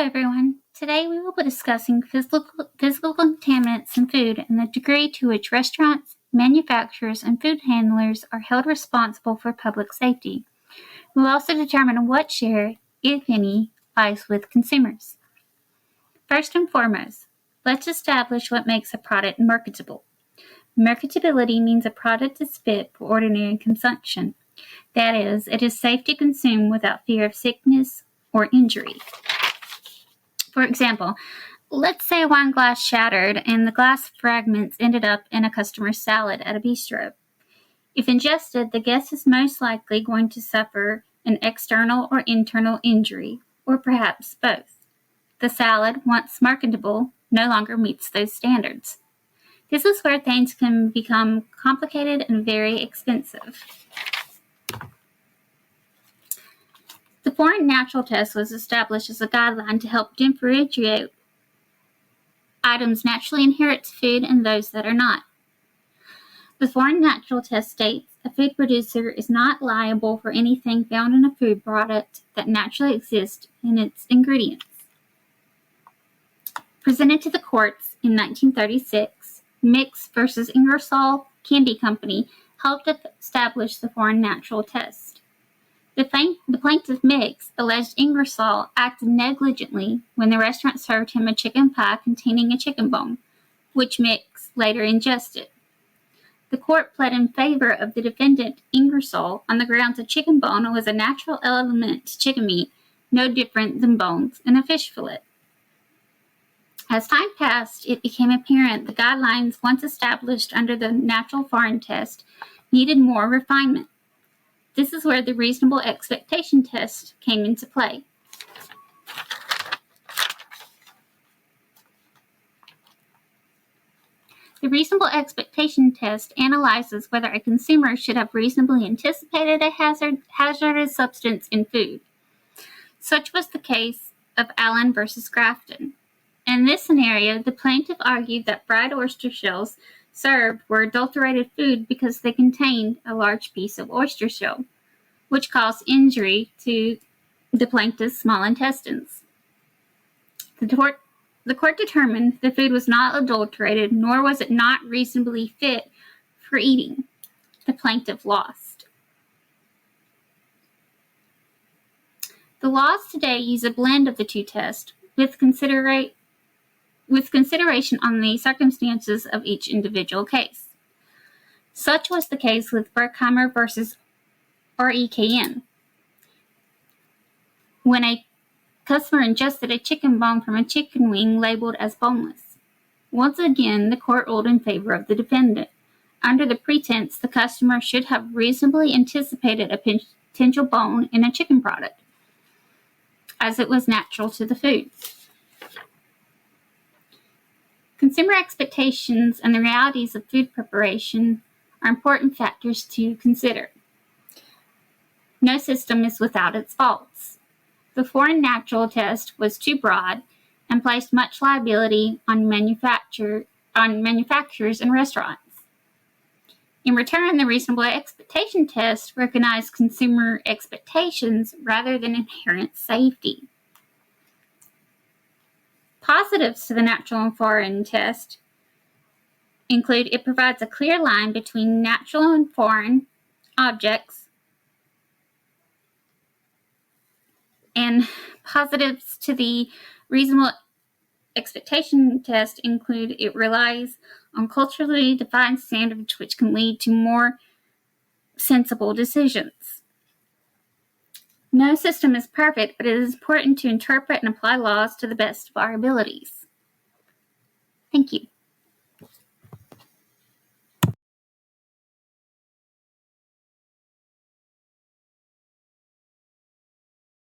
Hello everyone. Today we will be discussing physical contaminants in food and the degree to which restaurants, manufacturers, and food handlers are held responsible for public safety. We will also determine what share, if any, lies with consumers. First and foremost, let's establish what makes a product marketable. Marketability means a product is fit for ordinary consumption. That is, it is safe to consume without fear of sickness or injury. For example, let's say a wine glass shattered and the glass fragments ended up in a customer's salad at a bistro. If ingested, the guest is most likely going to suffer an external or internal injury, or perhaps both. The salad, once marketable, no longer meets those standards. This is where things can become complicated and very expensive. The foreign natural test was established as a guideline to help differentiate items naturally inherent to food and those that are not. The foreign natural test states a food producer is not liable for anything found in a food product that naturally exists in its ingredients. Presented to the courts in 1936, Mix versus Ingersoll Candy Company helped establish the foreign natural test. The plaintiff Mix alleged Ingersoll acted negligently when the restaurant served him a chicken pie containing a chicken bone, which Mix later ingested. The court pled in favor of the defendant Ingersoll on the grounds a chicken bone was a natural element to chicken meat, no different than bones in a fish fillet. As time passed, it became apparent the guidelines once established under the natural foreign test needed more refinement. This is where the reasonable expectation test came into play. The reasonable expectation test analyzes whether a consumer should have reasonably anticipated a hazardous substance in food. Such was the case of Allen versus Grafton. In this scenario, the plaintiff argued that fried oyster shells served were adulterated food because they contained a large piece of oyster shell, which caused injury to the plaintiff's small intestines. The court determined the food was not adulterated, nor was it not reasonably fit for eating. The plaintiff lost. The laws today use a blend of the two tests with consideration on the circumstances of each individual case. Such was the case with Berkheimer versus REKN. When a customer ingested a chicken bone from a chicken wing labeled as boneless. Once again, the court ruled in favor of the defendant, under the pretense the customer should have reasonably anticipated a potential bone in a chicken product, as it was natural to the food. Consumer expectations and the realities of food preparation are important factors to consider. No system is without its faults. The foreign natural test was too broad and placed much liability on manufacturers and restaurants. In return, the reasonable expectation test recognized consumer expectations rather than inherent safety. Positives to the natural and foreign test include it provides a clear line between natural and foreign objects, and positives to the reasonable expectation test include it relies on culturally defined standards which can lead to more sensible decisions. No system is perfect, but it is important to interpret and apply laws to the best of our abilities. Thank you.